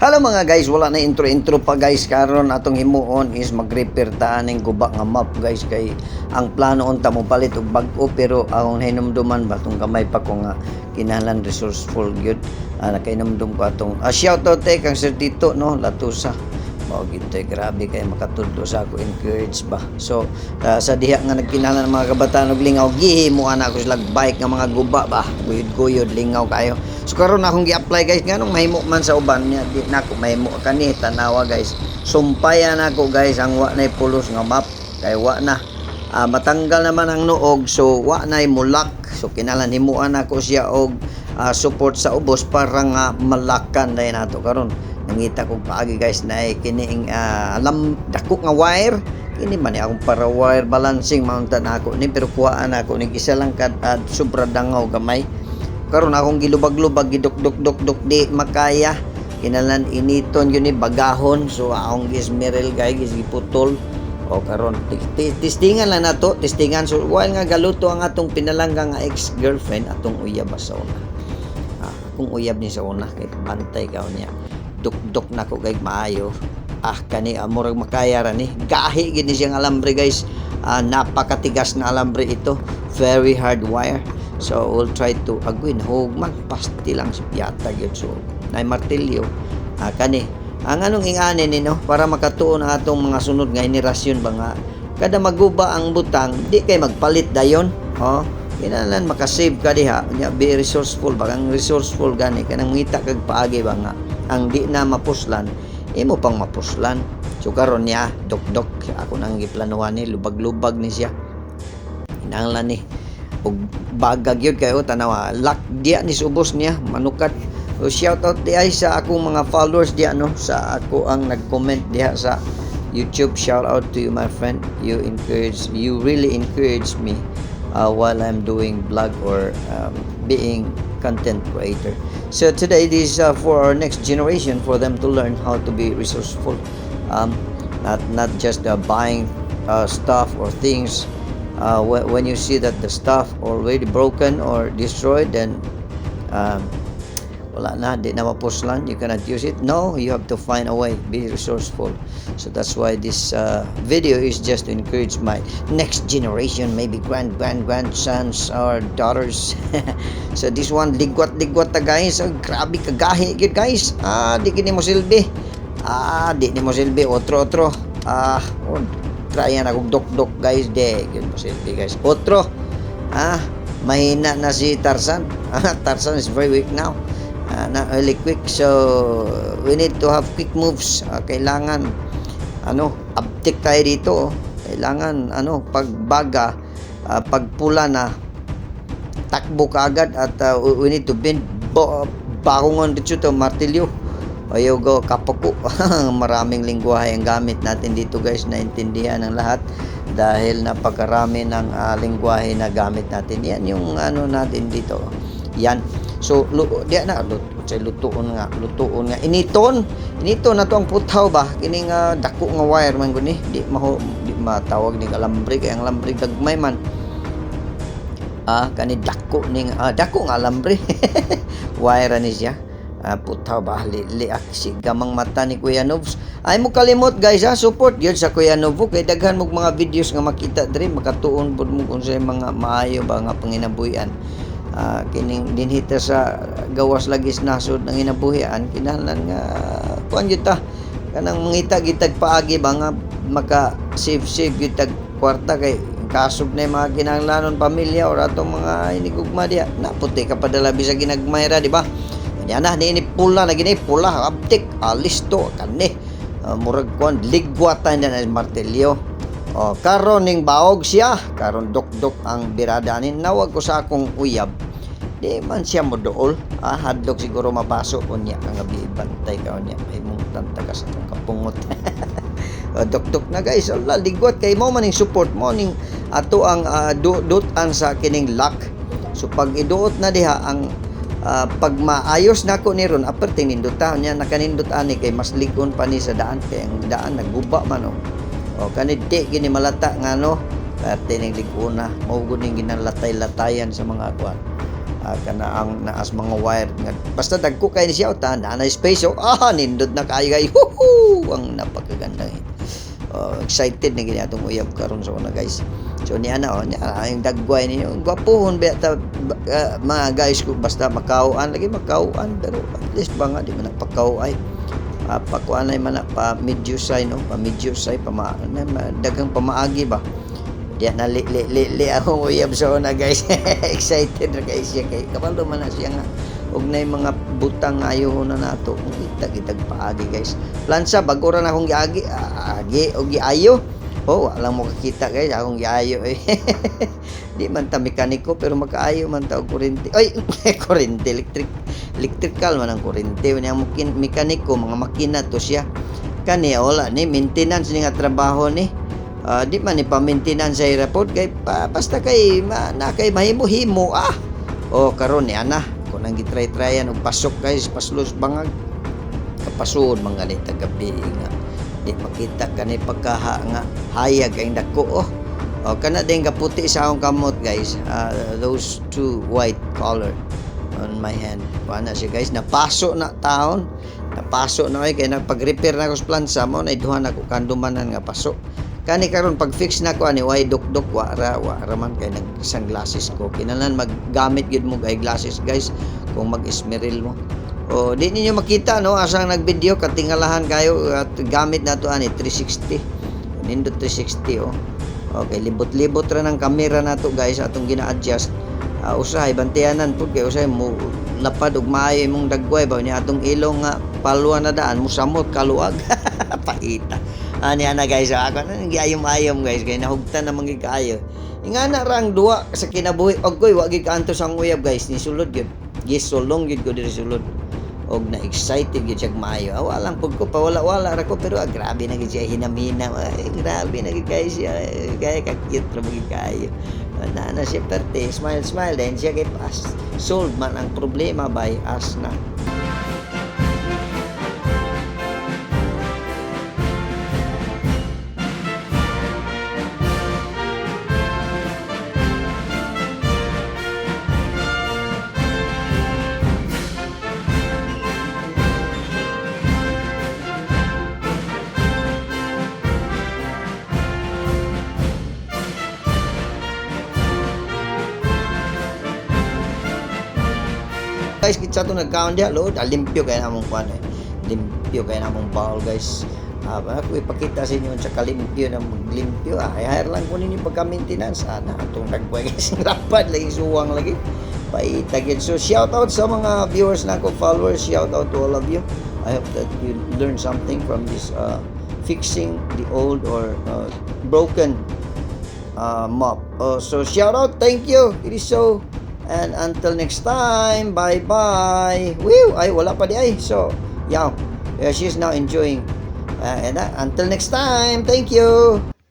Hello mga guys, wala na intro pa guys. Karon atong himuon is mag-repair ta ning guba nga map guys, kay ang plano unta mo palit og bag-o, pero akong hinumduman ba tong kamay pa ko nga kinahanglan resourceful gyud. Nakainomdum ko atong shout out kang Sir Tito no Latusa. Mao gid grabe kay makatudlo sa ako, encourage ba. So sa diha nga nagkinahanglan mga kabataan og lingaw, gihimuan ako sila bike nga mga guba ba, guyod-guyod lingaw kayo. So karon akong gi-apply guys, nganong mahimo man sa uban niya, di na ako mahimo kani tanawa guys. Sumpayan ako guys ang wa nay pulos nga map, kay wa na matanggal naman ang nuog, so wa nay mulak. So kinahanglan himuan ako siya og support sa ubos para nga malakan dai nato karon. Nangita ko paagi guys na kining alam dako nga wire, kini man akong para wire balancing mountain ako ni, pero kuhaan ako ning isa lang kad sobra dangaw gamay. Karon akong gilubag-lubag giduk-duk di makaya, kinahanglan initon yun ni bagahon. So akong gismeril guys giputol. O karon testingan lang nato, testingan. So while nga galuto ang atong pinalangga nga ex-girlfriend atong uyab sa una. Kung uyab ni sa una kay bantay kaw niya, duk-duk na ko kay maayo. Kani murag makaya ra ni, gahi gid ni siyang alambre guys. Napakatigas na alambre ito, very hard wire. So we'll try to agwin hugman pasti lang si piyata gyud. So nay martilyo kani ang anong ingani ni no, para makatuon ang atong mga sunod nga henerasyon ba nga kada maguba ang butang di kay magpalit dayon. Kinahanglan makasave ka diha, be resourceful ba, ang resourceful gani kanang ngita kag paagi ba nga ang di na mapuslan imo pang mapuslan. So karon niya dok ako nang giplanuhan ni, lubag-lubag ni siya, kinahanglan ni og bagag yun kayo tanawa lock diya ni subos niya manukat. So shout out diya sa akong mga followers diya no, sa ako ang nag-comment diya sa YouTube. Shout out to you my friend, you really encourage me while I'm doing blog or being content creator. So today this is for our next generation, for them to learn how to be resourceful, not just buying stuff or things. When you see that the stuff already broken or destroyed, then wala na, di na mapuslan, you cannot use it. No, you have to find a way, be resourceful. So that's why this video is just to encourage my next generation, maybe grandsons or daughters. So this one ligwat ta guys. Grabe kagahi gid guys. Di kini mo silbi. Di ni mo silbi, otro tryan akong dok guys, de yun mo silbi guys. Otro mahina na si Tarzan. Tarzan is very weak now, not really quick. So we need to have quick moves. Kailangan uptick tayo dito. Kailangan pagbaga, pagpula na takbo ka agad, at we need to bend bakungon dito to martilyo. Ayaw go kapaku. Maraming lingwahe ang gamit natin dito guys, naintindihan ng lahat dahil napakarami ng lingwahe na gamit natin. Yan yung natin dito. Yan. So diya na lutuon nga initon na to ang putaw ba, kining dako nga wire man guni, di matawag ning alambre, kay ang alambre gagmay man. Kani dako ning dako nga alambre. Wire ni siya. Putaw ba liak si gamang mata ni Kuya Novs. Ay mo kalimot guys, support yun sa Kuya Novo, kay daghan mo mga videos nga makita diri, makatuon pud mo kung sa mga maayo ba nga panginabuhian. Kining dinhita sa gawas lagis nasod ng inabuhian, kinahanglan nga kuan gyud ta kanang mangita gitag paagi ba nga maka save gyud tag kwarta, kay kasog na mga kinahanglanon pamilya or atong mga inigugma diha naputi ka padala bisag ginagmayra, di ba? Yan na ni pula na gini, pula aptik listo kani murag kuan ligwatan na martilyo. Karon ning baog siya, karon dok ang birada ni, nawag ko sa akong uyab, di man siya modool. Hadlok siguro mabaso unya nga bantay ka unya, may mungtan taga sa kapungot. Dok na guys, ligwat kay mo maning support mo ning ato ang dutan sa kining lock. So pag iduot na diha ang pag maayos nako ni ron, aperte ninduta niya nakanindot ani, kay mas ligon pa ni sa daan, kay ang daan nagguba man kanidi gini malata nga aperte ning liguna, mao gud ning ginalatay-latayan sa mga kuan kana ang naas mga wire nga basta dagko kay ni siya ta na space nindot na kayo guys. Ang napakaganda. Excited na gini atong uyab karon sa una guys. So niya ang dagway ninyo gwapohon ba ta mga guys ko basta makauan lagi makauan pero at least ba nga di man napakauay. Pakuan ay man pa medyo size no pa medyo size dagang pamaagi ba. Diyan na li akong uyab sa una guys. Excited na guys siya kay kabalo man na siya nga og nay mga butang ayo na nato kita paagi guys. Plansa bago ra na akong giagi agi og giayo. Wala mo kakita guys akong giayo eh. Di man ta mekaniko pero makaayo man ta og kuryente. Kuryente electrical man ang kuryente niya mekaniko mga makina to siya. Kani wala ni maintenance ni nga trabaho ni. Di man ni pa-maintenance sa airport kay basta kay na kay mahimo-himo karon ni ana ko nang gitry-tryan og pasok guys paslos bangag kapasuod man ganit gabi nga di makita kani pagkaha nga hayag ang dako kana din kaputi sa akong kamot guys those two white color on my hand ana siya guys napaso na taon napaso na kay nagpag-repair na ko sa plansa mo na iduhan ako kandumanan nga paso. Kani karon pag fix na ko ani way dok wara man kay nag-sunglasses ko kinahanglan maggamit gid mo kay glasses guys kung mag-esmeril mo di ninyo makita no asang nag-video katingalahan kayo at gamit nato ani 360 nindot 360 okay libot-libot ra ng camera nato guys atong gina-adjust usahay bantayanan pud kay usahay mo lapad og maayo imong dagway ba ni atong ilong nga palwa na daan mo samot kaluwag paita ani ana guys ako na giayom-ayom guys kay nahugtan na mangi kaayo ingana rang duwa sa kinabuhi og koy wa gid kanto sang uyab guys ni sulod gyud gisulong gyud ko diri sulod og na excited gyud siya maayo walang pud ko pawala-wala ra ko pero grabe na gyud siya hinamhina grabe na gyud kay siya kay ka-cute ra mangi kaayo na siya perte smile then siya kay pas solve man ang problema by as na. Guys kitsa to nagkaon diha load limpyo kay namong kuan limpyo kay namong bowl guys ako ipakita sa inyo sa kalimpyo na maglimpyo hire lang ko nini pagka maintenance na atong nagkuha guys rapad lagi suwang lagi paitagid so shout out sa mga viewers nako followers shout out to all of you I hope that you learn something from this fixing the old or broken mop so shout out thank you it is so. And until next time, bye-bye. Woo! Ay, wala pa di ay. So, yeah, she's now enjoying. And until next time, thank you.